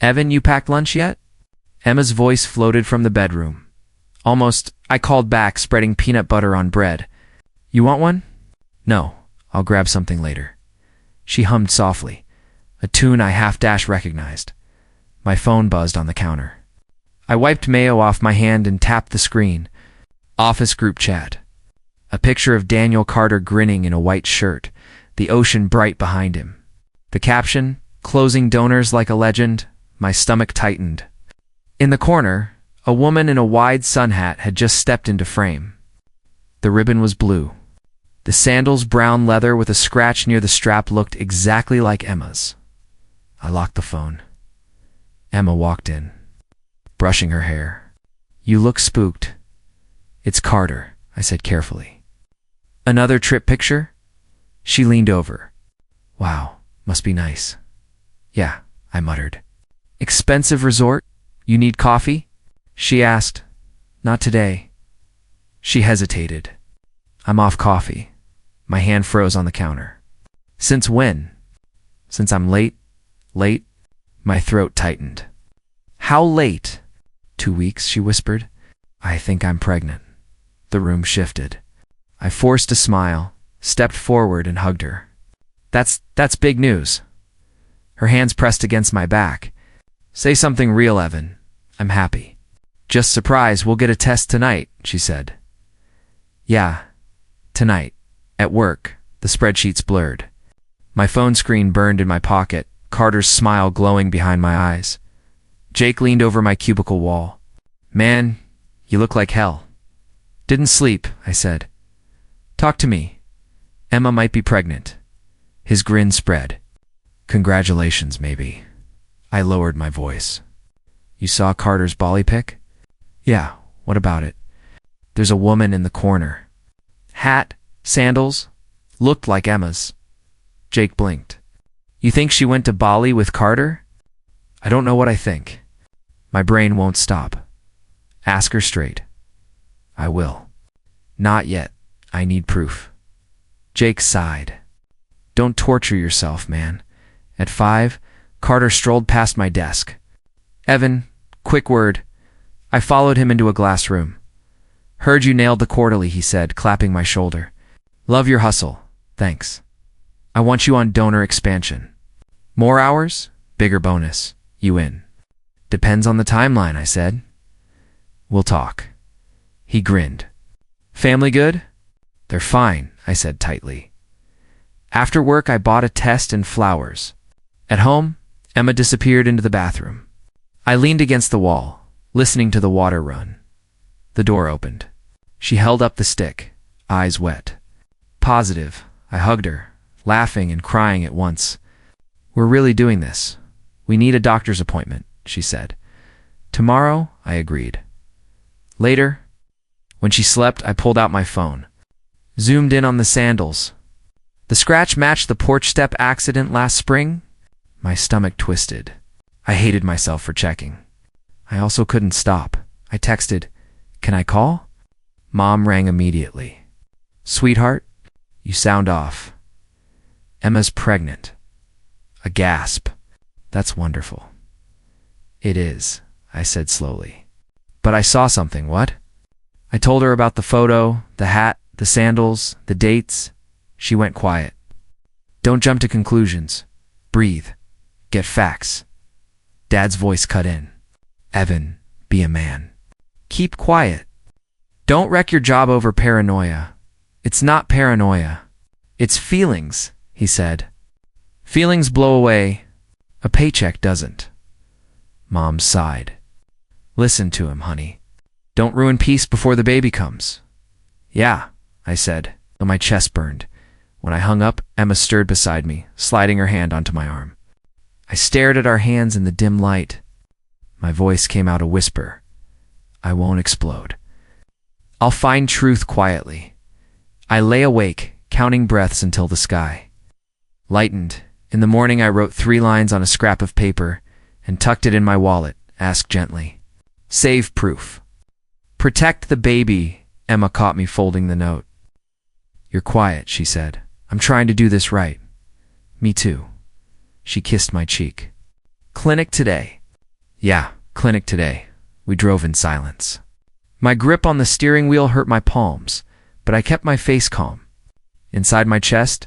Evan, you packed lunch yet? Emma's voice floated from the bedroom. Almost, I called back, spreading peanut butter on bread. You want one? No, I'll grab something later. She hummed softly, a tune I half-dash recognized. My phone buzzed on the counter. I wiped mayo off my hand and tapped the screen. Office group chat. A picture of Daniel Carter grinning in a white shirt, the ocean bright behind him. The caption, "Closing donors like a legend." My stomach tightened. In the corner, a woman in a wide sun hat had just stepped into frame. The ribbon was blue. The sandals brown leather with a scratch near the strap looked exactly like Emma's. I locked the phone. Emma walked in, brushing her hair. You look spooked. It's Carter, I said carefully. Another trip picture? She leaned over. Wow, must be nice. Yeah, I muttered. Expensive resort? You need coffee? She asked. Not today. She hesitated. I'm off coffee. My hand froze on the counter. Since when? Since I'm late? Late? My throat tightened. How late? 2 weeks, she whispered. I think I'm pregnant. The room shifted. I forced a smile, stepped forward and hugged her. That's big news. Her hands pressed against my back. Say something real, Evan. I'm happy. Just surprise, we'll get a test tonight, she said. Yeah, tonight. At work, the spreadsheets blurred. My phone screen burned in my pocket, Carter's smile glowing behind my eyes. Jake leaned over my cubicle wall. Man, you look like hell. Didn't sleep, I said. Talk to me. Emma might be pregnant. His grin spread. Congratulations, maybe. I lowered my voice. You saw Carter's Bali pic? Yeah, what about it? There's a woman in the corner. Hat, sandals, looked like Emma's. Jake blinked. You think she went to Bali with Carter? I don't know what I think. My brain won't stop. Ask her straight. I will. Not yet. I need proof. Jake sighed. Don't torture yourself, man. At 5, Carter strolled past my desk. Evan, quick word. I followed him into a glass room. Heard you nailed the quarterly, he said, clapping my shoulder. Love your hustle. Thanks. I want you on donor expansion. More hours? Bigger bonus. You in. Depends on the timeline, I said. We'll talk. He grinned. Family good? They're fine, I said tightly. After work, I bought a test and flowers. At home, Emma disappeared into the bathroom. I leaned against the wall, listening to the water run. The door opened. She held up the stick, eyes wet. Positive, I hugged her, laughing and crying at once. We're really doing this. We need a doctor's appointment, she said. Tomorrow, I agreed. Later, when she slept, I pulled out my phone. Zoomed in on the sandals. The scratch matched the porch step accident last spring. My stomach twisted. I hated myself for checking. I also couldn't stop. I texted, Can I call? Mom rang immediately. Sweetheart, you sound off. Emma's pregnant. A gasp. That's wonderful. It is, I said slowly. But I saw something, what? I told her about the photo, the hat, the sandals, the dates. She went quiet. Don't jump to conclusions. Breathe. Get facts. Dad's voice cut in. Evan, be a man. Keep quiet. Don't wreck your job over paranoia. It's not paranoia. It's feelings, he said. Feelings blow away. A paycheck doesn't. Mom sighed. Listen to him, honey. Don't ruin peace before the baby comes. Yeah, I said, though my chest burned. When I hung up, Emma stirred beside me, sliding her hand onto my arm. I stared at our hands in the dim light. My voice came out a whisper. I won't explode. I'll find truth quietly. I lay awake, counting breaths until the sky lightened. In the morning, I wrote 3 lines on a scrap of paper and tucked it in my wallet, asked gently. Save proof. Protect the baby, Emma caught me folding the note. You're quiet, she said. I'm trying to do this right. Me too. She kissed my cheek. Clinic today. Yeah, clinic today. We drove in silence. My grip on the steering wheel hurt my palms, but I kept my face calm. Inside my chest,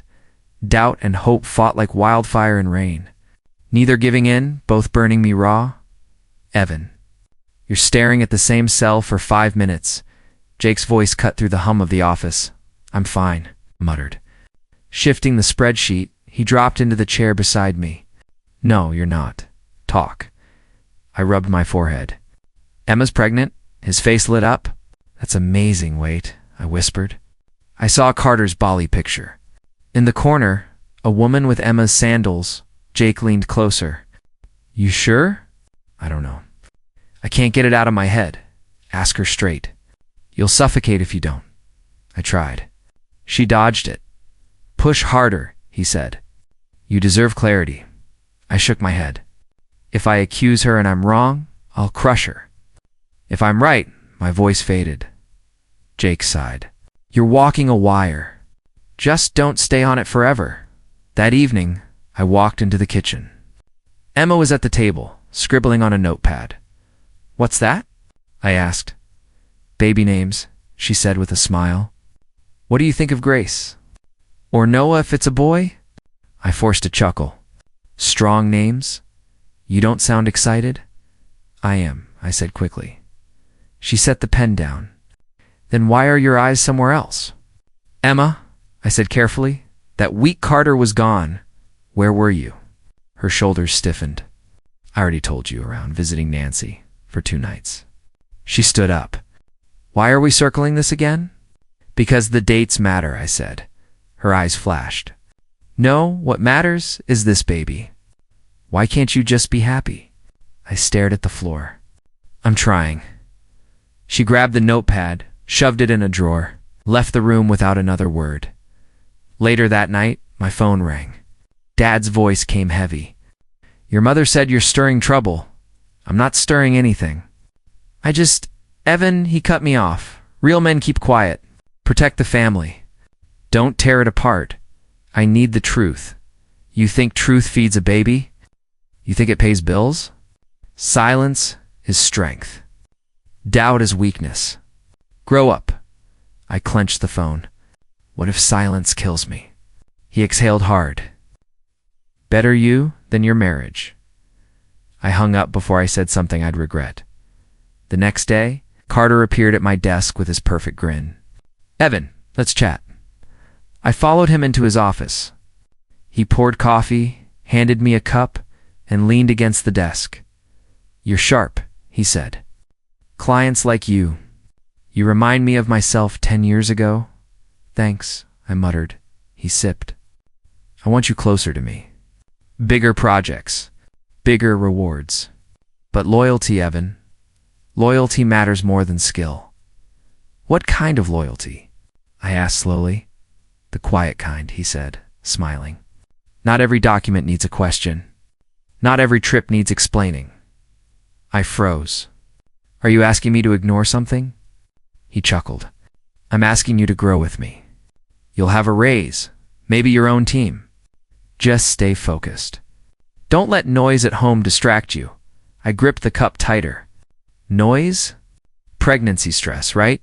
doubt and hope fought like wildfire and rain. Neither giving in, both burning me raw. Evan. You're staring at the same cell for 5 minutes. Jake's voice cut through the hum of the office. I'm fine, muttered. Shifting the spreadsheet, he dropped into the chair beside me. No, you're not. Talk. I rubbed my forehead. Emma's pregnant? His face lit up. That's amazing, Wait, I whispered. I saw Carter's Bali picture. In the corner, a woman with Emma's sandals. Jake leaned closer. You sure? I don't know. I can't get it out of my head. Ask her straight. You'll suffocate if you don't. I tried. She dodged it. Push harder, he said. You deserve clarity. I shook my head. If I accuse her and I'm wrong, I'll crush her. If I'm right, my voice faded. Jake sighed. You're walking a wire. Just don't stay on it forever. That evening, I walked into the kitchen. Emma was at the table, scribbling on a notepad. What's that? I asked. Baby names, she said with a smile. What do you think of Grace? Or Noah if it's a boy? I forced a chuckle. Strong names? You don't sound excited? I am, I said quickly. She set the pen down. Then why are your eyes somewhere else? Emma, I said carefully, that week Carter was gone. Where were you? Her shoulders stiffened. I already told you, around visiting Nancy for 2 nights. She stood up. Why are we circling this again? Because the dates matter, I said. Her eyes flashed. No, what matters is this baby. Why can't you just be happy? I stared at the floor. I'm trying. She grabbed the notepad, shoved it in a drawer, left the room without another word. Later that night, my phone rang. Dad's voice came heavy. Your mother said you're stirring trouble. I'm not stirring anything. Evan, he cut me off. Real men keep quiet. Protect the family. Don't tear it apart. I need the truth. You think truth feeds a baby? You think it pays bills? Silence is strength. Doubt is weakness. Grow up. I clenched the phone. What if silence kills me? He exhaled hard. Better you than your marriage. I hung up before I said something I'd regret. The next day, Carter appeared at my desk with his perfect grin. Evan, let's chat. I followed him into his office. He poured coffee, handed me a cup, and leaned against the desk. You're sharp, he said. Clients like you. You remind me of myself 10 years ago. Thanks, I muttered. He sipped. I want you closer to me. Bigger projects. Bigger rewards. But loyalty, Evan. Loyalty matters more than skill. What kind of loyalty? I asked slowly. The quiet kind, he said, smiling. Not every document needs a question. Not every trip needs explaining. I froze. Are you asking me to ignore something? He chuckled. I'm asking you to grow with me. You'll have a raise, maybe your own team. Just stay focused. Don't let noise at home distract you. I gripped the cup tighter. Noise? Pregnancy stress, right?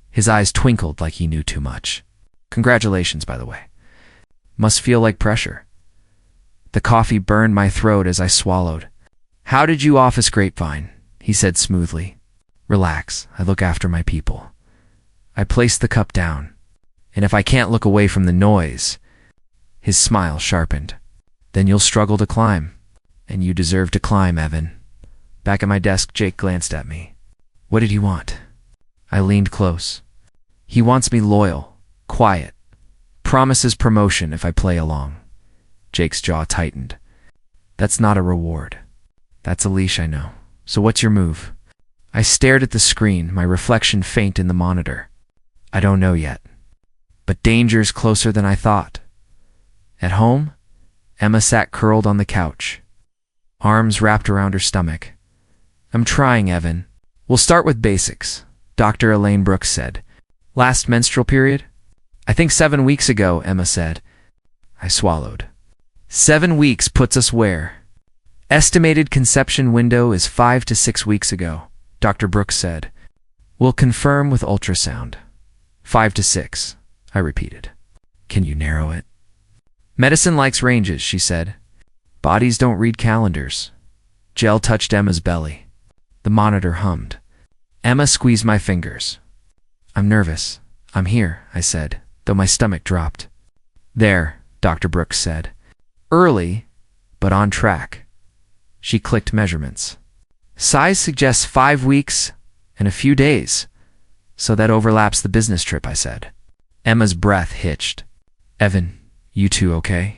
His eyes twinkled like he knew too much. Congratulations, by the way. Must feel like pressure. The coffee burned my throat as I swallowed. How did you office grapevine? He said smoothly. Relax, I look after my people. I placed the cup down. And if I can't look away from the noise... His smile sharpened. Then you'll struggle to climb. And you deserve to climb, Evan. Back at my desk, Jake glanced at me. What did he want? I leaned close. He wants me loyal, quiet. Promises promotion if I play along. Jake's jaw tightened. That's not a reward. That's a leash, I know. So what's your move? I stared at the screen, my reflection faint in the monitor. I don't know yet. But danger's closer than I thought. At home, Emma sat curled on the couch, arms wrapped around her stomach. I'm trying, Evan. We'll start with basics, Dr. Elaine Brooks said. Last menstrual period? I think 7 weeks ago, Emma said. I swallowed. 7 weeks puts us where? Estimated conception window is 5 to 6 weeks ago, Dr. Brooks said. We'll confirm with ultrasound. 5 to 6, I repeated. Can you narrow it? Medicine likes ranges, she said. Bodies don't read calendars. Gel touched Emma's belly. The monitor hummed. Emma squeezed my fingers. I'm nervous. I'm here, I said, though my stomach dropped. There, Dr. Brooks said. Early, but on track. She clicked measurements. Size suggests 5 weeks and a few days, so that overlaps the business trip, I said. Emma's breath hitched. Evan, you two okay?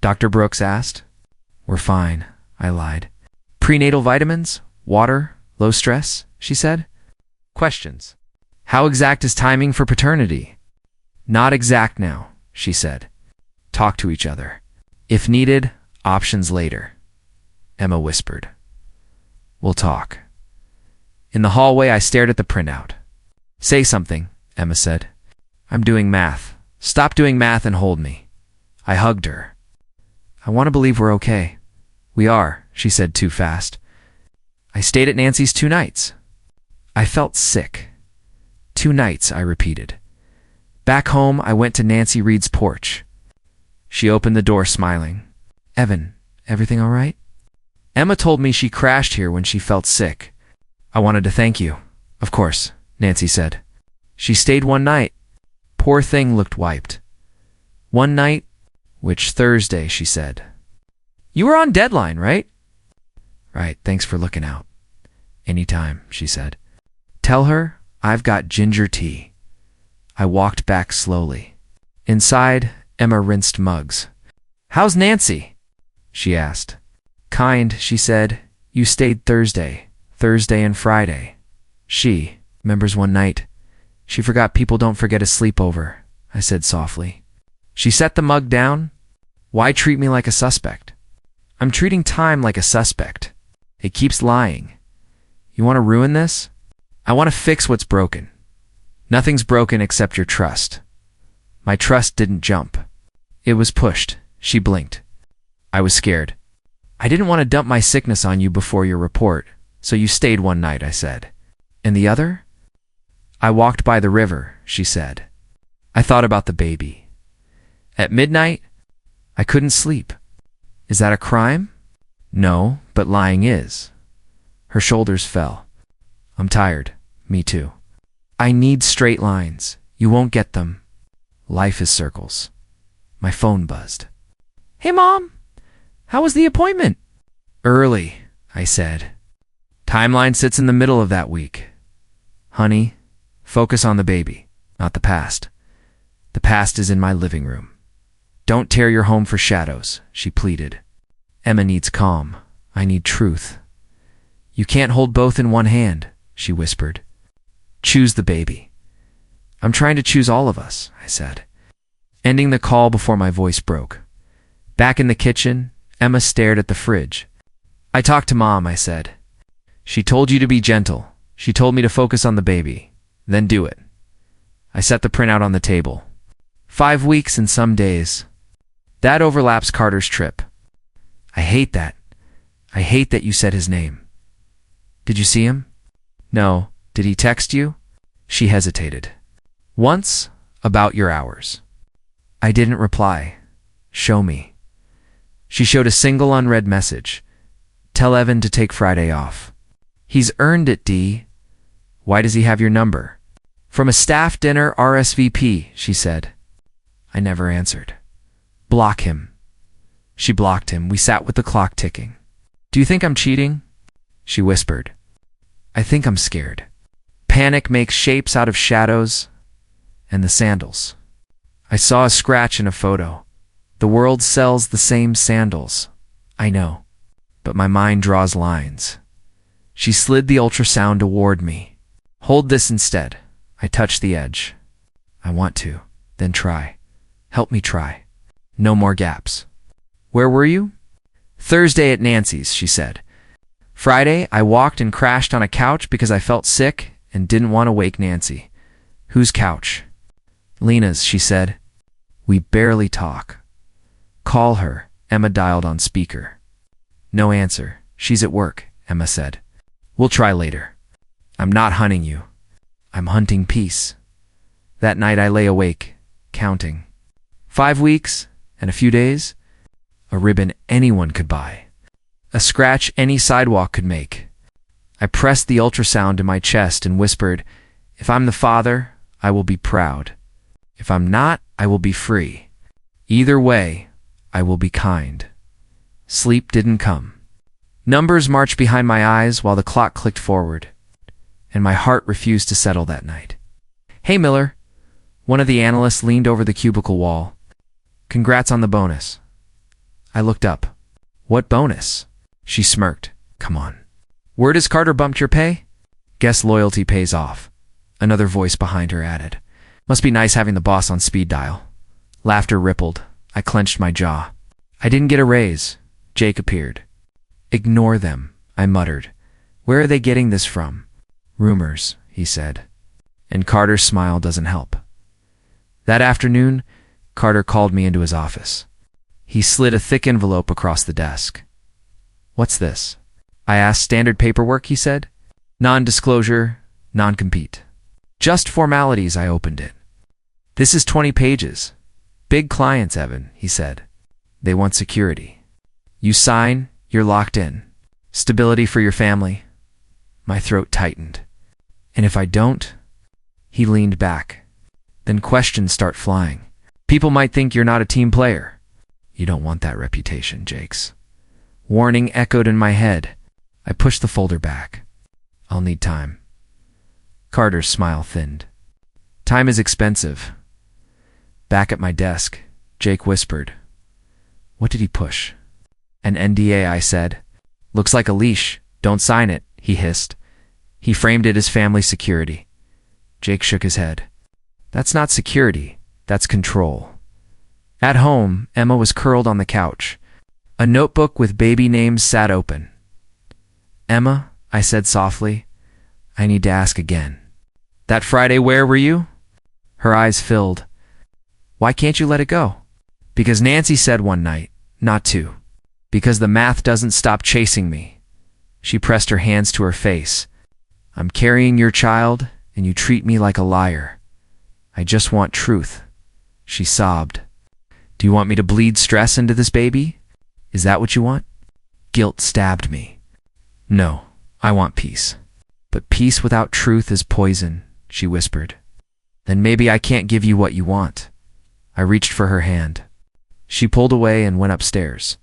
Dr. Brooks asked. We're fine, I lied. Prenatal vitamins? Water? Low stress? She said. Questions. How exact is timing for paternity? Not exact now, she said. Talk to each other. If needed, options later. Emma whispered. We'll talk. In the hallway, I stared at the printout. Say something, Emma said. I'm doing math. Stop doing math and hold me. I hugged her. I want to believe we're okay. We are, she said too fast. I stayed at Nancy's 2 nights. I felt sick. 2 nights, I repeated. Back home, I went to Nancy Reed's porch. She opened the door smiling. Evan, everything all right? Emma told me she crashed here when she felt sick. I wanted to thank you. Of course, Nancy said. She stayed 1 night. Poor thing looked wiped. 1 night, which Thursday, she said. You were on deadline, right? Right, thanks for looking out. Anytime, she said. Tell her I've got ginger tea. I walked back slowly. Inside, Emma rinsed mugs. How's Nancy? She asked. Kind, she said. You stayed Thursday and Friday. She remembers 1 night. She forgot people don't forget a sleepover, I said softly. She set the mug down. Why treat me like a suspect? I'm treating time like a suspect. It keeps lying. You want to ruin this? I want to fix what's broken. Nothing's broken except your trust. My trust didn't jump. It was pushed. She blinked. I was scared. I didn't want to dump my sickness on you before your report, so you stayed 1 night, I said. And the other? I walked by the river, she said. I thought about the baby. At midnight, I couldn't sleep. Is that a crime? No, but lying is. Her shoulders fell. I'm tired. Me too. I need straight lines. You won't get them. Life is circles. My phone buzzed. Hey, Mom. How was the appointment? Early, I said. Timeline sits in the middle of that week. Honey, focus on the baby, not the past. The past is in my living room. Don't tear your home for shadows, she pleaded. Emma needs calm. I need truth. You can't hold both in one hand, she whispered. Choose the baby. I'm trying to choose all of us, I said, ending the call before my voice broke. Back in the kitchen, Emma stared at the fridge. I talked to Mom, I said. She told you to be gentle. She told me to focus on the baby. Then do it. I set the printout on the table. 5 weeks and some days. That overlaps Carter's trip. I hate that. I hate that you said his name. Did you see him? No. Did he text you? She hesitated. Once, about your hours. I didn't reply. Show me. She showed a single unread message. Tell Evan to take Friday off. He's earned it, Dee. Why does he have your number? From a staff dinner RSVP, she said. I never answered. Block him. She blocked him. We sat with the clock ticking. Do you think I'm cheating? She whispered. I think I'm scared. Panic makes shapes out of shadows and the sandals. I saw a scratch in a photo. The world sells the same sandals. I know, but my mind draws lines. She slid the ultrasound toward me. Hold this instead. I touched the edge. I want to, then try. Help me try. No more gaps. Where were you? Thursday at Nancy's, she said. Friday, I walked and crashed on a couch because I felt sick and didn't want to wake Nancy. Whose couch? Lena's, she said. We barely talk. Call her. Emma dialed on speaker. No answer. She's at work, Emma said. We'll try later. I'm not hunting you. I'm hunting peace. That night I lay awake, counting. 5 weeks and a few days. A ribbon anyone could buy. A scratch any sidewalk could make. I pressed the ultrasound to my chest and whispered, if I'm the father, I will be proud. If I'm not, I will be free. Either way, I will be kind. Sleep didn't come. Numbers marched behind my eyes while the clock clicked forward, and my heart refused to settle that night. Hey, Miller. One of the analysts leaned over the cubicle wall. Congrats on the bonus. I looked up. What bonus? She smirked. Come on. Word has Carter bumped your pay? Guess loyalty pays off. Another voice behind her added. Must be nice having the boss on speed dial. Laughter rippled. I clenched my jaw. I didn't get a raise. Jake appeared. Ignore them, I muttered. Where are they getting this from? Rumors, he said. And Carter's smile doesn't help. That afternoon, Carter called me into his office. He slid a thick envelope across the desk. What's this? I asked. Standard paperwork, he said. Non-disclosure, non-compete. Just formalities. I opened it. This is 20 pages. Big clients, Evan, he said. They want security. You sign, you're locked in. Stability for your family. My throat tightened. And if I don't? He leaned back. Then questions start flying. People might think you're not a team player. You don't want that reputation, Jakes. Warning echoed in my head. I pushed the folder back. I'll need time. Carter's smile thinned. Time is expensive. Back at my desk, Jake whispered. What did he push? An NDA, I said. Looks like a leash. Don't sign it, he hissed. He framed it as family security. Jake shook his head. That's not security. That's control. At home, Emma was curled on the couch. A notebook with baby names sat open. Emma, I said softly, I need to ask again. That Friday, where were you? Her eyes filled. Why can't you let it go? Because Nancy said one night, not two. Because the math doesn't stop chasing me. She pressed her hands to her face. I'm carrying your child, and you treat me like a liar. I just want truth. She sobbed. Do you want me to bleed stress into this baby? Is that what you want? Guilt stabbed me. No, I want peace. But peace without truth is poison, she whispered. Then maybe I can't give you what you want. I reached for her hand. She pulled away and went upstairs.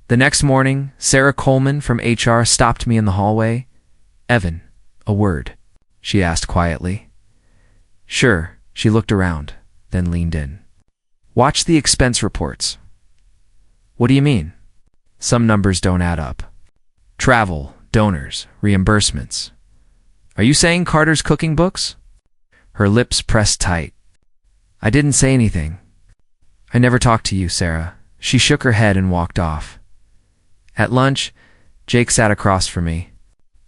The next morning, Sarah Coleman from HR stopped me in the hallway. Evan, a word, she asked quietly. Sure, she looked around, then leaned in. Watch the expense reports. What do you mean? Some numbers don't add up. Travel, donors, reimbursements. Are you saying Carter's cooking books? Her lips pressed tight. I didn't say anything. I never talked to you, Sarah. She shook her head and walked off. At lunch, Jake sat across from me.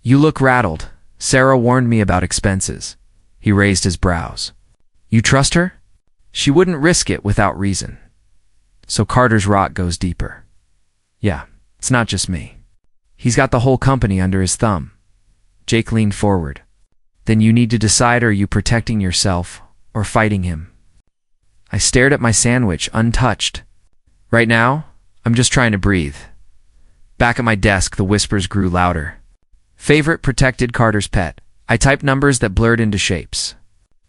You look rattled. Sarah warned me about expenses. He raised his brows. You trust her? She wouldn't risk it without reason. So Carter's rot goes deeper. Yeah, it's not just me. He's got the whole company under his thumb. Jake leaned forward. Then you need to decide, are you protecting yourself or fighting him? I stared at my sandwich, untouched. Right now, I'm just trying to breathe. Back at my desk, the whispers grew louder. Favorite protected Carter's pet. I typed numbers that blurred into shapes.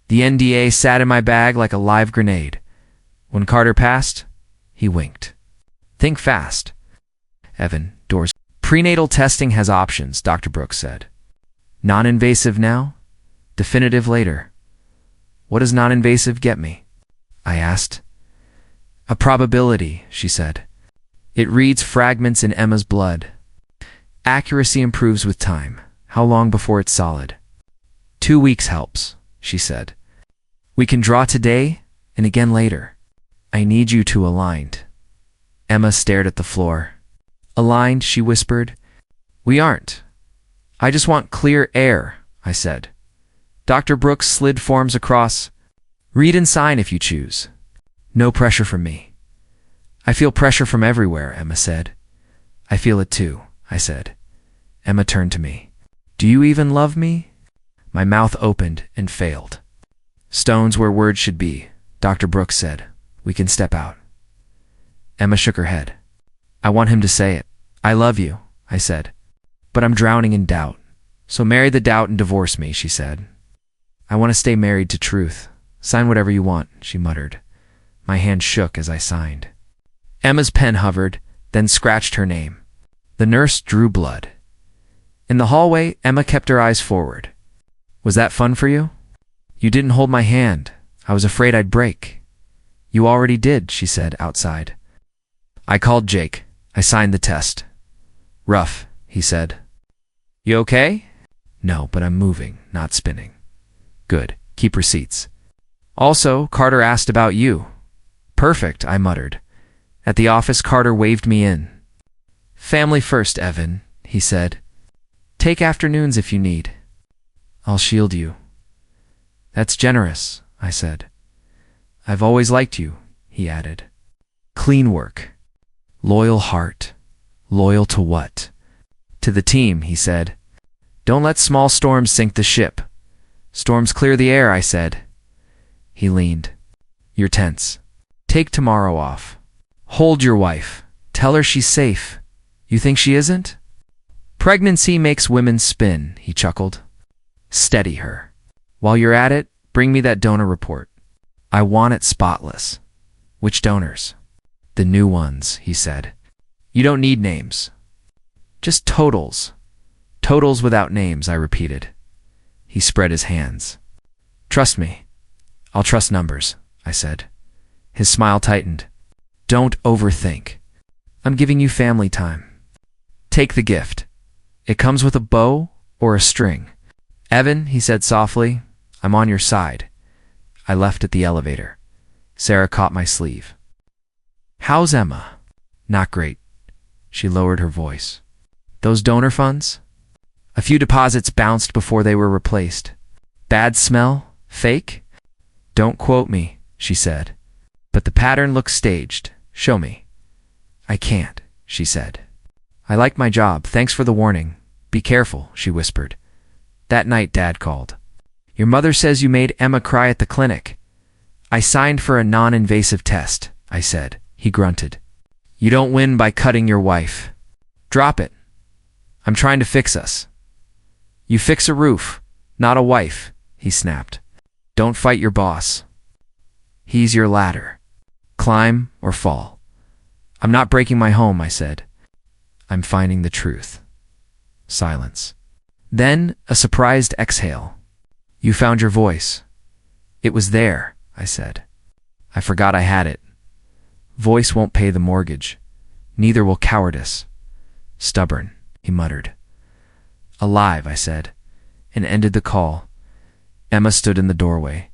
The NDA sat in my bag like a live grenade. When Carter passed, he winked. Think fast. Evan, doors. Prenatal testing has options, Dr. Brooks said. Non-invasive now? Definitive later. What does non-invasive get me? I asked. A probability, she said. It reads fragments in Emma's blood. Accuracy improves with time. How long before it's solid? 2 weeks helps, she said. We can draw today and again later. I need you to aligned. Emma stared at the floor. Aligned, she whispered. We aren't. I just want clear air, I said. Dr. Brooks slid forms across. Read and sign if you choose. No pressure from me. I feel pressure from everywhere, Emma said. I feel it too, I said. Emma turned to me. Do you even love me? My mouth opened and failed. Stones where words should be, Dr. Brooks said. We can step out. Emma shook her head. I want him to say it. I love you, I said. But I'm drowning in doubt. So marry the doubt and divorce me, she said. I want to stay married to truth. Sign whatever you want, she muttered. My hand shook as I signed. Emma's pen hovered, then scratched her name. The nurse drew blood. In the hallway, Emma kept her eyes forward. Was that fun for you? You didn't hold my hand. I was afraid I'd break. You already did, she said outside. I called Jake. I signed the test. Rough, he said. You okay? No, but I'm moving, not spinning. Good. Keep receipts. Also, Carter asked about you. Perfect, I muttered. At the office, Carter waved me in. Family first, Evan, he said. Take afternoons if you need. I'll shield you. That's generous, I said. I've always liked you, he added. Clean work. Loyal heart. Loyal to what? To the team, he said. Don't let small storms sink the ship. Storms clear the air, I said. He leaned. You're tense. Take tomorrow off. Hold your wife. Tell her she's safe. You think she isn't? Pregnancy makes women spin, he chuckled. Steady her. While you're at it, bring me that donor report. I want it spotless. Which donors? The new ones, he said. You don't need names. Just totals. Totals without names, I repeated. He spread his hands. Trust me. I'll trust numbers, I said. His smile tightened. Don't overthink. I'm giving you family time. Take the gift. It comes with a bow or a string. Evan, he said softly, I'm on your side. I left at the elevator. Sarah caught my sleeve. How's Emma? Not great. She lowered her voice. Those donor funds? A few deposits bounced before they were replaced. Bad smell? Fake? Don't quote me, she said. But the pattern looks staged. Show me. I can't, she said. I like my job. Thanks for the warning. Be careful, she whispered. That night, Dad called. Your mother says you made Emma cry at the clinic. I signed for a non-invasive test, I said. He grunted. You don't win by cutting your wife. Drop it. I'm trying to fix us. You fix a roof, not a wife, he snapped. Don't fight your boss. He's your ladder. Climb or fall. I'm not breaking my home, I said. I'm finding the truth. Silence. Then a surprised exhale. You found your voice. It was there, I said. I forgot I had it. Voice won't pay the mortgage. Neither will cowardice. Stubborn, he muttered. Alive, I said, and ended the call. Emma stood in the doorway,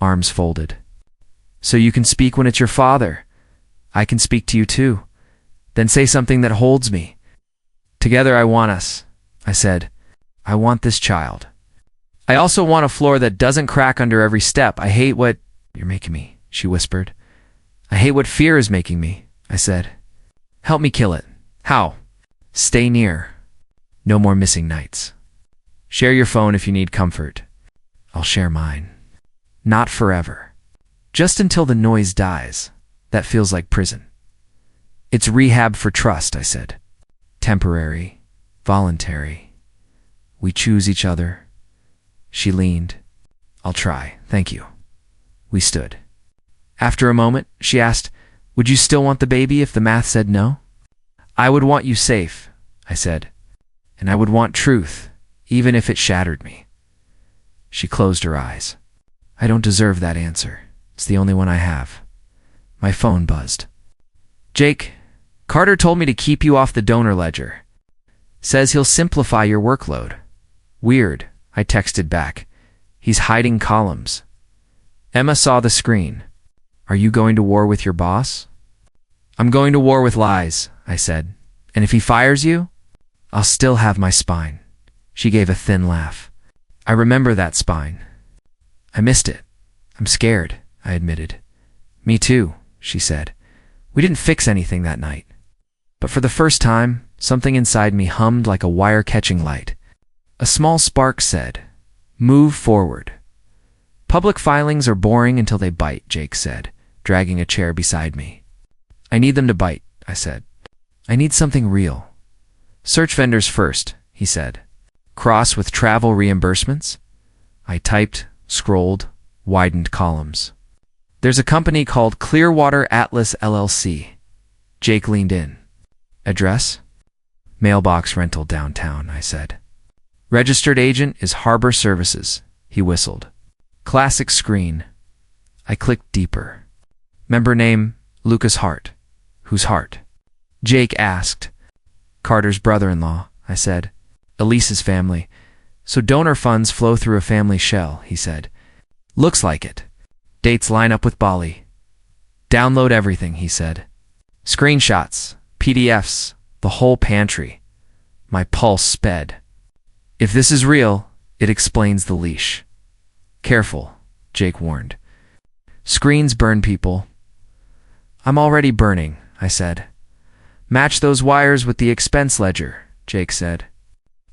arms folded. So you can speak when it's your father. I can speak to you too. Then say something that holds me. Together I want us, I said. I want this child. I also want a floor that doesn't crack under every step. I hate what you're making me, she whispered. I hate what fear is making me, I said. Help me kill it. How? Stay near. No more missing nights. Share your phone if you need comfort. I'll share mine. Not forever. Just until the noise dies. That feels like prison. It's rehab for trust, I said. Temporary. Voluntary. We choose each other. She leaned. I'll try, thank you. We stood. After a moment, she asked, would you still want the baby if the math said no? I would want you safe, I said. And I would want truth, even if it shattered me. She closed her eyes. I don't deserve that answer. It's the only one I have. My phone buzzed. Jake, Carter told me to keep you off the donor ledger. Says he'll simplify your workload. Weird, I texted back. He's hiding columns. Emma saw the screen. Are you going to war with your boss? I'm going to war with lies, I said. And if he fires you, I'll still have my spine. She gave a thin laugh. I remember that spine. I missed it. I'm scared, I admitted. Me too, she said. We didn't fix anything that night. But for the first time, Something inside me hummed like a wire-catching light. A small spark said, "Move forward." "Public filings are boring until they bite," Jake said, dragging a chair beside me. "I need them to bite," I said. "I need something real." "Search vendors first," he said. "Cross with travel reimbursements?" I typed, scrolled, widened columns. "There's a company called Clearwater Atlas LLC. Jake leaned in. "Address?" "Mailbox rental downtown," I said. "Registered agent is Harbor Services," he whistled. "Classic screen." I clicked deeper. "Member name, Lucas Hart." "Who's Hart?" Jake asked. "Carter's brother-in-law," I said. "Elise's family. So donor funds flow through a family shell," he said. "Looks like it. Dates line up with Bali." "Download everything," he said. "Screenshots, PDFs, the whole pantry." My pulse sped. "If this is real, it explains the leash." "Careful," Jake warned. "Screens burn people." "I'm already burning," I said. "Match those wires with the expense ledger," Jake said.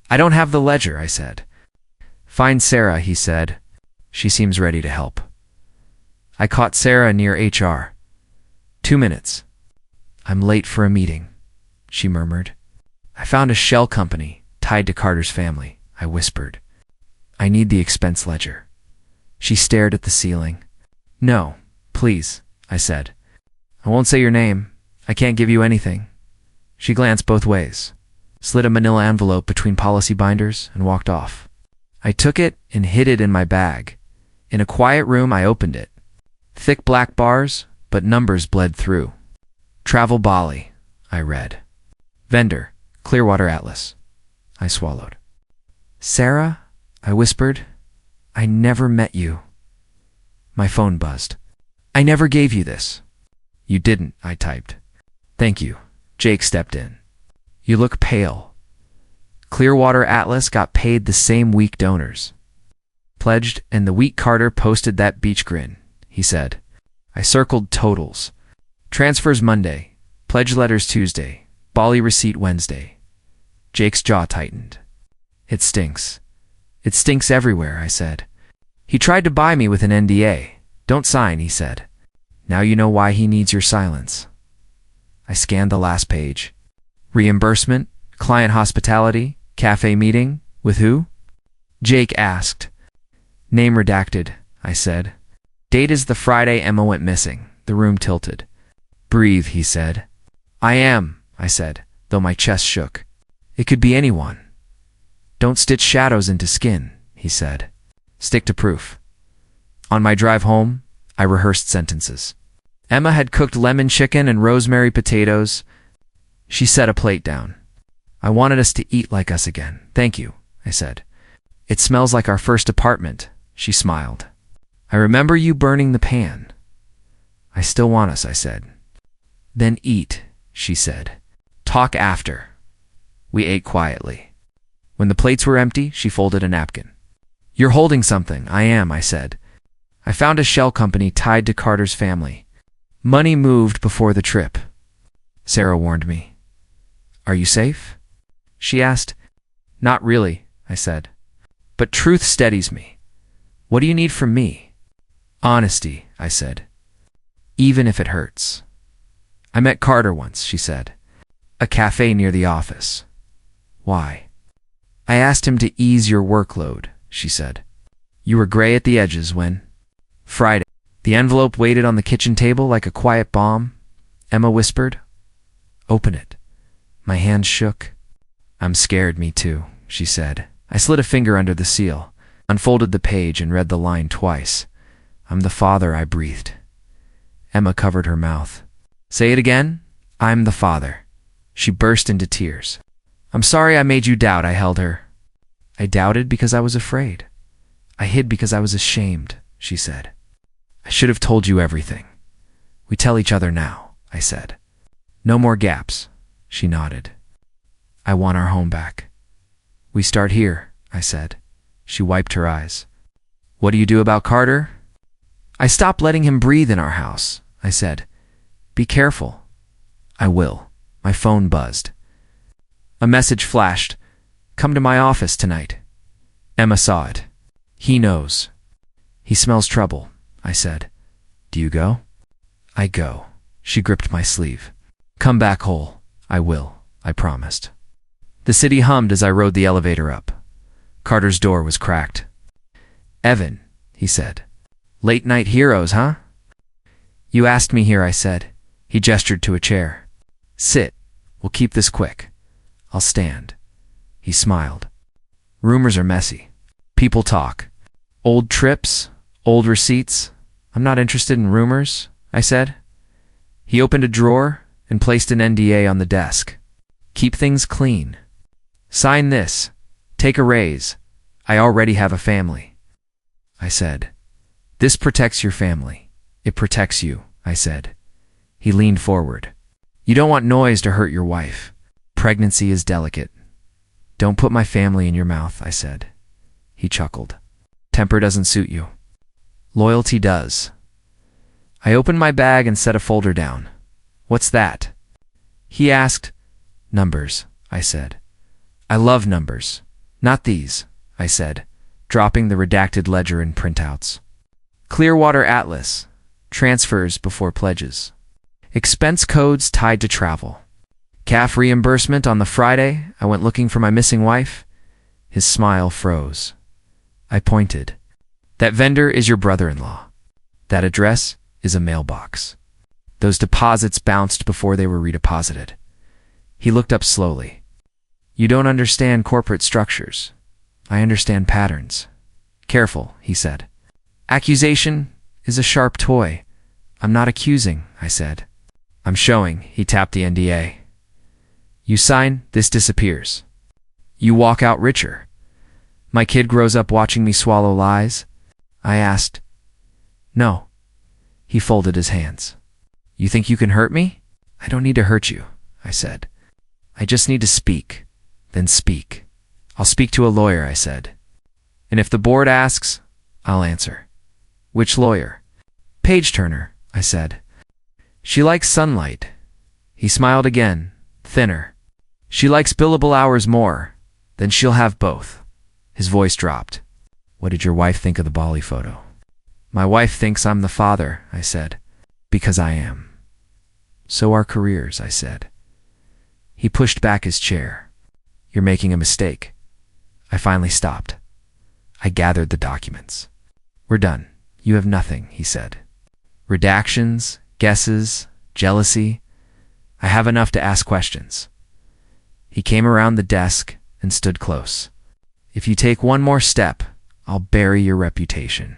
"I don't have the ledger," I said. "Find Sarah," he said. "She seems ready to help." I caught Sarah near HR. 2 minutes. "I'm late for a meeting," she murmured. "I found a shell company tied to Carter's family," I whispered. "I need the expense ledger." She stared at the ceiling. "No, please," I said. "I won't say your name. I can't give you anything." She glanced both ways, slid a manila envelope between policy binders, and walked off. I took it and hid it in my bag. In a quiet room, I opened it. Thick black bars, but numbers bled through. "Travel Bali," I read. "Vendor, Clearwater Atlas." I swallowed. "Sarah," I whispered, "I never met you." My phone buzzed. "I never gave you this." "You didn't," I typed. "Thank you." Jake stepped in. "You look pale." Clearwater Atlas got paid the same week donors pledged, and the week Carter posted that beach grin, he said. I circled totals. Transfers Monday, pledge letters Tuesday, Bali receipt Wednesday. Jake's jaw tightened. "It stinks." "It stinks everywhere," I said. "He tried to buy me with an NDA. Don't sign," he said. "Now you know why he needs your silence." I scanned the last page. Reimbursement, client hospitality, cafe meeting, with who? Jake asked. "Name redacted," I said. "Date is the Friday Emma went missing." The room tilted. "Breathe," he said. "I am," I said, though my chest shook. "It could be anyone." "Don't stitch shadows into skin," he said. "Stick to proof." On my drive home, I rehearsed sentences. Emma had cooked lemon chicken and rosemary potatoes. She set a plate down. "I wanted us to eat like us again. Thank you," I said. "It smells like our first apartment," she smiled. "I remember you burning the pan." "I still want us," I said. "Then eat," she said. "Talk after." We ate quietly. When the plates were empty, she folded a napkin. "You're holding something." "I am," I said. "I found a shell company tied to Carter's family. Money moved before the trip." Sarah warned me. "Are you safe?" she asked. "Not really," I said. "But truth steadies me." "What do you need from me?" "Honesty," I said. "Even if it hurts." "I met Carter once," she said. "A cafe near the office." "Why?" "I asked him to ease your workload," she said. "You were gray at the edges when—" Friday. The envelope waited on the kitchen table like a quiet bomb. Emma whispered, "Open it." My hands shook. "I'm scared, me too," she said. I slid a finger under the seal, unfolded the page, and read the line twice. "I'm the father," I breathed. Emma covered her mouth. "Say it again." "I'm the father." She burst into tears. "I'm sorry I made you doubt," I held her. "I doubted because I was afraid. I hid because I was ashamed," she said. "I should have told you everything." "We tell each other now," I said. "No more gaps," she nodded. "I want our home back." "We start here," I said. She wiped her eyes. "What do you do about Carter?" "I stopped letting him breathe in our house," I said. "Be careful." "I will." My phone buzzed. A message flashed. Come to my office tonight. Emma saw it. He knows. He smells trouble, I said. Do you go? I go. She gripped my sleeve. Come back whole. I will, I promised. The city hummed as I rode the elevator up. Carter's door was cracked. Evan, he said. Late night heroes, huh? You asked me here, I said. He gestured to a chair. Sit. We'll keep this quick. I'll stand. He smiled. Rumors are messy. People talk. Old trips, old receipts. I'm not interested in rumors, I said. He opened a drawer and placed an NDA on the desk. Keep things clean. Sign this. Take a raise. I already have a family. I said. This protects your family. It protects you, I said. He leaned forward. You don't want noise to hurt your wife. Pregnancy is delicate. Don't put my family in your mouth, I said. He chuckled. Temper doesn't suit you. Loyalty does. I opened my bag and set a folder down. What's that? He asked. Numbers, I said. I love numbers. Not these, I said, dropping the redacted ledger and printouts. Clearwater Atlas. Transfers before pledges. Expense codes tied to travel. CAF reimbursement on the Friday I went looking for my missing wife. His smile froze. I pointed. That vendor is your brother-in-law. That address is a mailbox. Those deposits bounced before they were redeposited. He looked up slowly. You don't understand corporate structures. I understand patterns. Careful, he said. Accusation is a sharp toy. I'm not accusing, I said. I'm showing, he tapped the NDA. You sign, this disappears. You walk out richer. My kid grows up watching me swallow lies? I asked. No. He folded his hands. You think you can hurt me? I don't need to hurt you, I said. I just need to speak. Then speak. I'll speak to a lawyer, I said. And if the board asks, I'll answer. Which lawyer? Page Turner, I said. She likes sunlight. He smiled again, thinner. She likes billable hours more. Then she'll have both. His voice dropped. What did your wife think of the Bali photo? My wife thinks I'm the father, I said. Because I am. So are careers, I said. He pushed back his chair. You're making a mistake. I finally stopped. I gathered the documents. We're done. You have nothing, he said. Redactions, guesses, jealousy. I have enough to ask questions. He came around the desk and stood close. If you take one more step, I'll bury your reputation.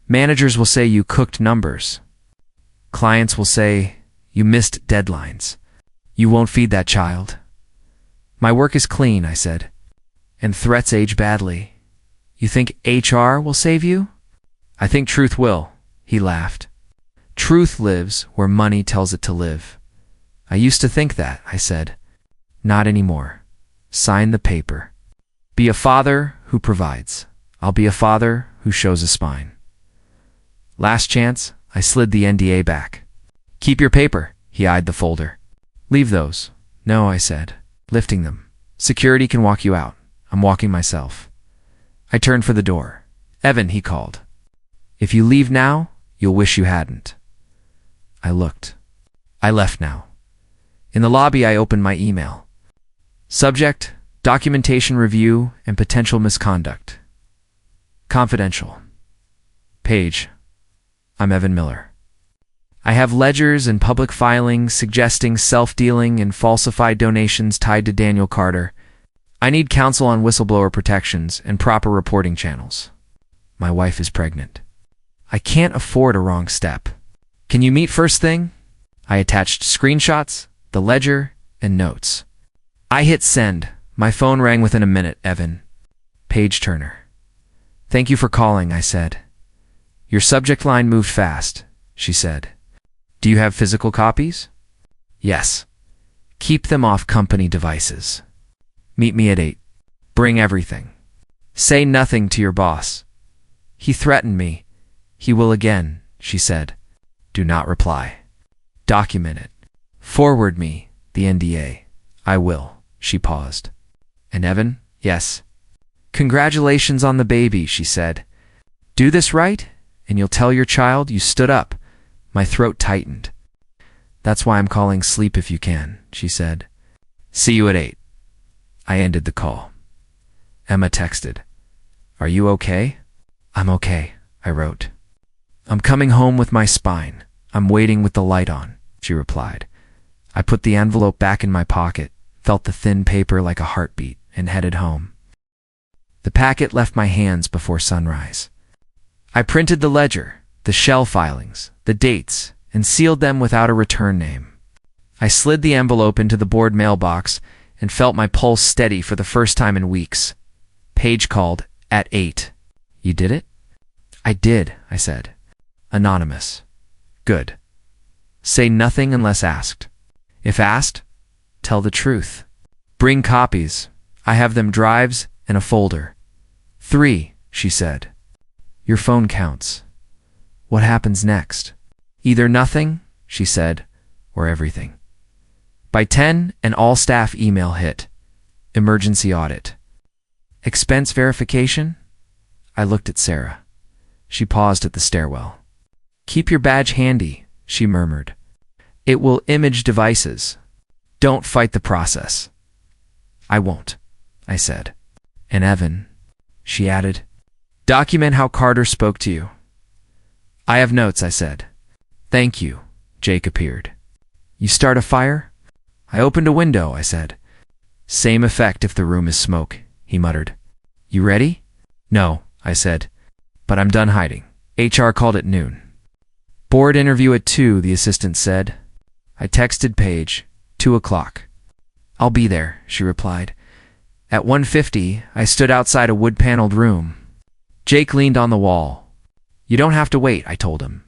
Managers will say you cooked numbers. Clients will say you missed deadlines. You won't feed that child. My work is clean, I said. And threats age badly. You think HR will save you? I think truth will, he laughed. Truth lives where money tells it to live. I used to think that, I said. Not anymore. Sign the paper. Be a father who provides. I'll be a father who shows a spine. Last chance, I slid the NDA back. Keep your paper, he eyed the folder. Leave those. No, I said, lifting them. Security can walk you out. I'm walking myself. I turned for the door. Evan, he called. If you leave now, you'll wish you hadn't. I looked. I left now. In the lobby, I opened my email. Subject, documentation review and potential misconduct. Confidential. Page, I'm Evan Miller. I have ledgers and public filings suggesting self-dealing and falsified donations tied to Daniel Carter. I need counsel on whistleblower protections and proper reporting channels. My wife is pregnant. I can't afford a wrong step. Can you meet first thing? I attached screenshots, the ledger, and notes. I hit send. My phone rang within a minute, Evan. Page Turner. Thank you for calling, I said. Your subject line moved fast, she said. Do you have physical copies? Yes. Keep them off company devices. Meet me at 8. Bring everything. Say nothing to your boss. He threatened me. He will again, she said. Do not reply. Document it. Forward me the NDA. I will. She paused. And Evan? Yes. Congratulations on the baby, she said. Do this right, and you'll tell your child you stood up. My throat tightened. That's why I'm calling sleep if you can, she said. See you at 8. I ended the call. Emma texted. Are you okay? I'm okay, I wrote. I'm coming home with my spine. I'm waiting with the light on, she replied. I put the envelope back in my pocket, felt the thin paper like a heartbeat, and headed home. The packet left my hands before sunrise. I printed the ledger, the shell filings, the dates, and sealed them without a return name. I slid the envelope into the board mailbox and felt my pulse steady for the first time in weeks. Paige called at 8. You did it? I did, I said. Anonymous. Good. Say nothing unless asked. If asked, tell the truth. Bring copies. I have them drives and a folder. 3, she said. Your phone counts. What happens next? Either nothing, she said, or everything. By 10, an all-staff email hit. Emergency audit. Expense verification? I looked at Sarah. She paused at the stairwell. Keep your badge handy, she murmured. It will image devices. Don't fight the process. I won't, I said. And Evan, she added, document how Carter spoke to you. I have notes, I said. Thank you, Jake appeared. You start a fire? I opened a window, I said. Same effect if the room is smoke, he muttered. You ready? No, I said. But I'm done hiding. HR called at noon. Board interview at 2, the assistant said. I texted Paige, 2 o'clock. I'll be there, she replied. At 1:50, I stood outside a wood-paneled room. Jake leaned on the wall. You don't have to wait, I told him.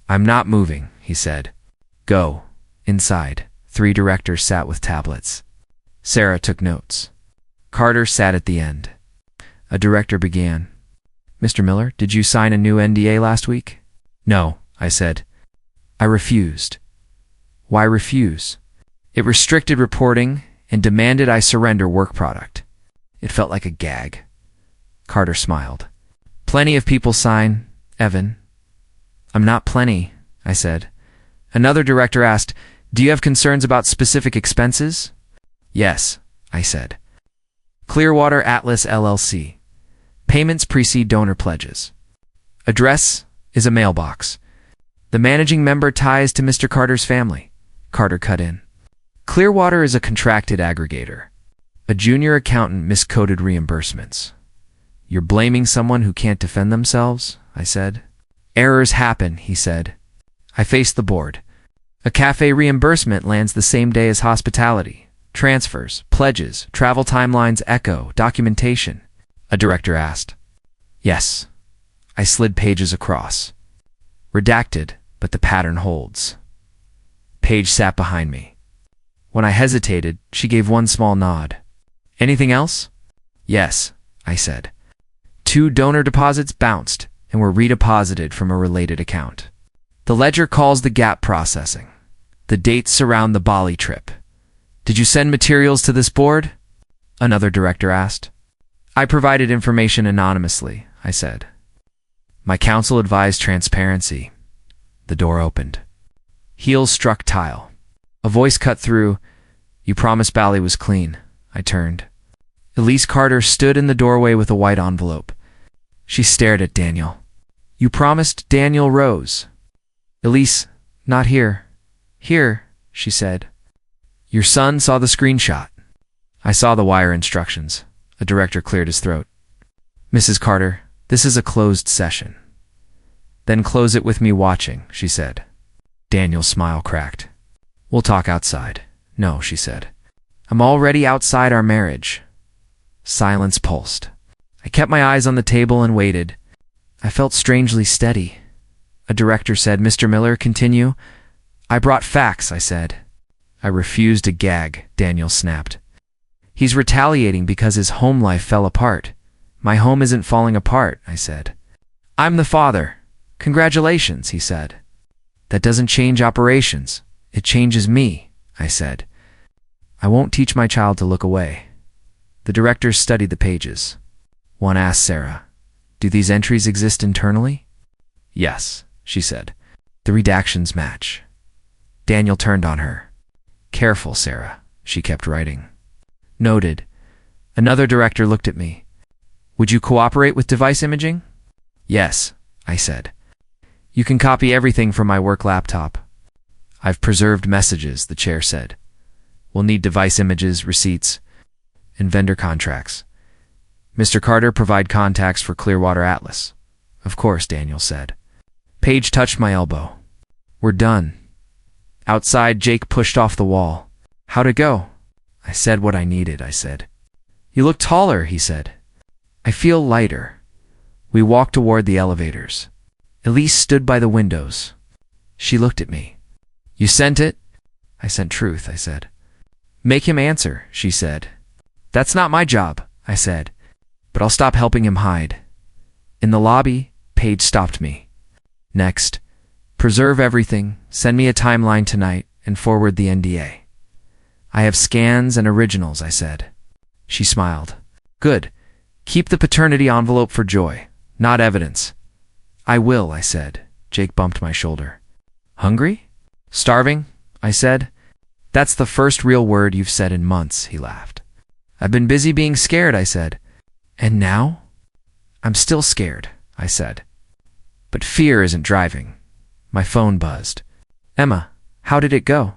I'm not moving, he said. Go. Inside, 3 directors sat with tablets. Sarah took notes. Carter sat at the end. A director began. Mr. Miller, did you sign a new NDA last week? No, I said. I refused. Why refuse? It restricted reporting and demanded I surrender work product. It felt like a gag. Carter smiled. Plenty of people sign, Evan. I'm not plenty, I said. Another director asked, do you have concerns about specific expenses? Yes, I said. Clearwater Atlas LLC. Payments precede donor pledges. Address is a mailbox. The managing member ties to Mr. Carter's family. Carter cut in. Clearwater is a contracted aggregator. A junior accountant miscoded reimbursements. You're blaming someone who can't defend themselves? I said. Errors happen, he said. I faced the board. A cafe reimbursement lands the same day as hospitality. Transfers, pledges, travel timelines echo, documentation. A director asked. Yes. I slid pages across. Redacted, but the pattern holds. Paige sat behind me. When I hesitated, she gave one small nod. Anything else? Yes, I said. 2 donor deposits bounced and were redeposited from a related account. The ledger calls the gap processing. The dates surround the Bali trip. Did you send materials to this board? Another director asked. I provided information anonymously, I said. My counsel advised transparency. The door opened. Heels struck tile. A voice cut through. You promised Bali was clean. I turned. Elise Carter stood in the doorway with a white envelope. She stared at Daniel. You promised Daniel Rose. Elise, not here. Here, she said. Your son saw the screenshot. I saw the wire instructions. A director cleared his throat. Mrs. Carter, this is a closed session. Then close it with me watching, she said. Daniel's smile cracked. We'll talk outside. No, she said. I'm already outside our marriage. Silence pulsed. I kept my eyes on the table and waited. I felt strangely steady. A director said, Mr. Miller, continue. I brought facts, I said. I refused to gag, Daniel snapped. He's retaliating because his home life fell apart. My home isn't falling apart, I said. I'm the father. Congratulations, he said. That doesn't change operations. It changes me, I said. I won't teach my child to look away. The directors studied the pages. One asked Sarah, "Do these entries exist internally?" "Yes," she said. "The redactions match." Daniel turned on her. "Careful, Sarah," she kept writing. "Noted." Another director looked at me. "Would you cooperate with device imaging?" "Yes," I said. "You can copy everything from my work laptop." "I've preserved messages," the chair said. "We'll need device images, receipts, and vendor contracts. Mr. Carter, provide contacts for Clearwater Atlas." "Of course," Daniel said. Paige touched my elbow. "We're done." Outside, Jake pushed off the wall. "How'd it go?" I said what I needed, I said. "You look taller," he said. "I feel lighter." We walked toward the elevators. Elise stood by the windows. She looked at me. "You sent it?" "I sent truth," I said. "Make him answer," she said. "That's not my job," I said, "but I'll stop helping him hide." In the lobby, Paige stopped me. "Next, preserve everything, send me a timeline tonight, and forward the NDA." "I have scans and originals," I said. She smiled. "Good. Keep the paternity envelope for Joy, not evidence." "I will," I said. Jake bumped my shoulder. "Hungry?" "Starving," I said. "That's the first real word you've said in months," he laughed. "I've been busy being scared," I said. "And now?" "I'm still scared," I said. But fear isn't driving. My phone buzzed. "Emma, how did it go?"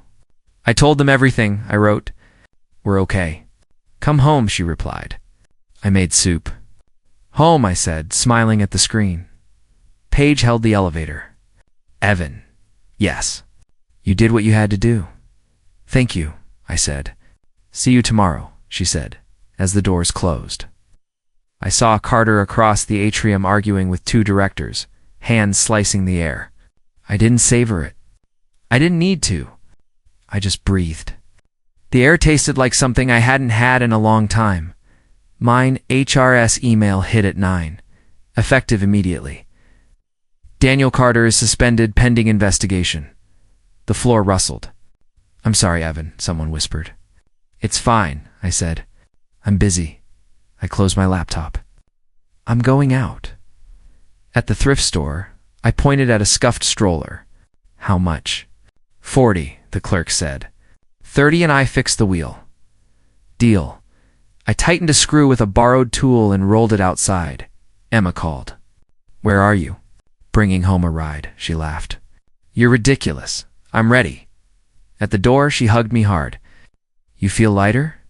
"I told them everything," I wrote. "We're okay." "Come home," she replied. I made soup. "Home," I said, smiling at the screen. Paige held the elevator. "Evan." "Yes." "You did what you had to do." "Thank you," I said. "See you tomorrow," she said, as the doors closed. I saw Carter across the atrium arguing with two directors, hands slicing the air. I didn't savor it. I didn't need to. I just breathed. The air tasted like something I hadn't had in a long time. Mine HRS email hit at 9, effective immediately. "Daniel Carter is suspended pending investigation." The floor rustled. "I'm sorry, Evan," someone whispered. "It's fine," I said. "I'm busy." I closed my laptop. "I'm going out." At the thrift store, I pointed at a scuffed stroller. "How much?" "$40, the clerk said. $30 and I fixed the wheel." "Deal." I tightened a screw with a borrowed tool and rolled it outside. Emma called. "Where are you?" "Bringing home a ride," she laughed. "You're ridiculous. I'm ready." At the door, she hugged me hard. "You feel lighter?"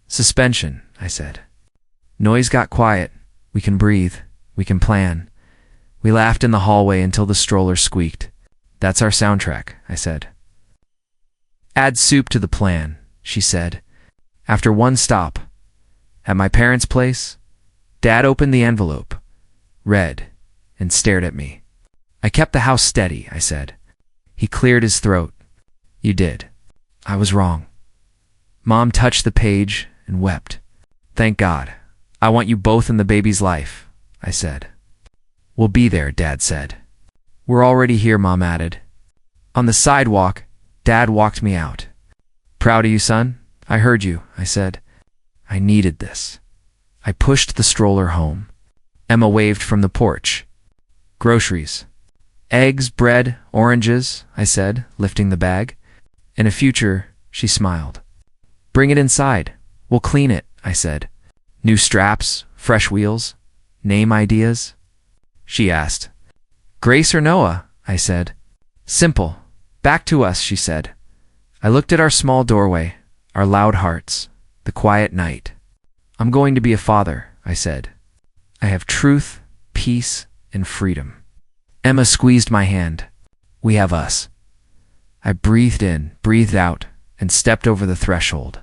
"Suspension," I said. Noise got quiet. We can breathe. We can plan. We laughed in the hallway until the stroller squeaked. "That's our soundtrack," I said. "Add soup to the plan," she said. After one stop, at my parents' place, Dad opened the envelope, read, and stared at me. "I kept the house steady," I said. He cleared his throat. "You did. I was wrong." Mom touched the page and wept. "Thank God. I want you both in the baby's life," I said. "We'll be there," Dad said. "We're already here," Mom added. On the sidewalk, Dad walked me out. "Proud of you, son? I heard you," I said. I needed this. I pushed the stroller home. Emma waved from the porch. "Groceries." "Eggs, bread, oranges," I said, lifting the bag. "In a future," she smiled. "Bring it inside. We'll clean it," I said. "New straps, fresh wheels, name ideas?" She asked. "Grace or Noah?" I said. "Simple. Back to us," she said. I looked at our small doorway, our loud hearts, the quiet night. "I'm going to be a father," I said. "I have truth, peace, and freedom." Emma squeezed my hand. "We have us." I breathed in, breathed out, and stepped over the threshold.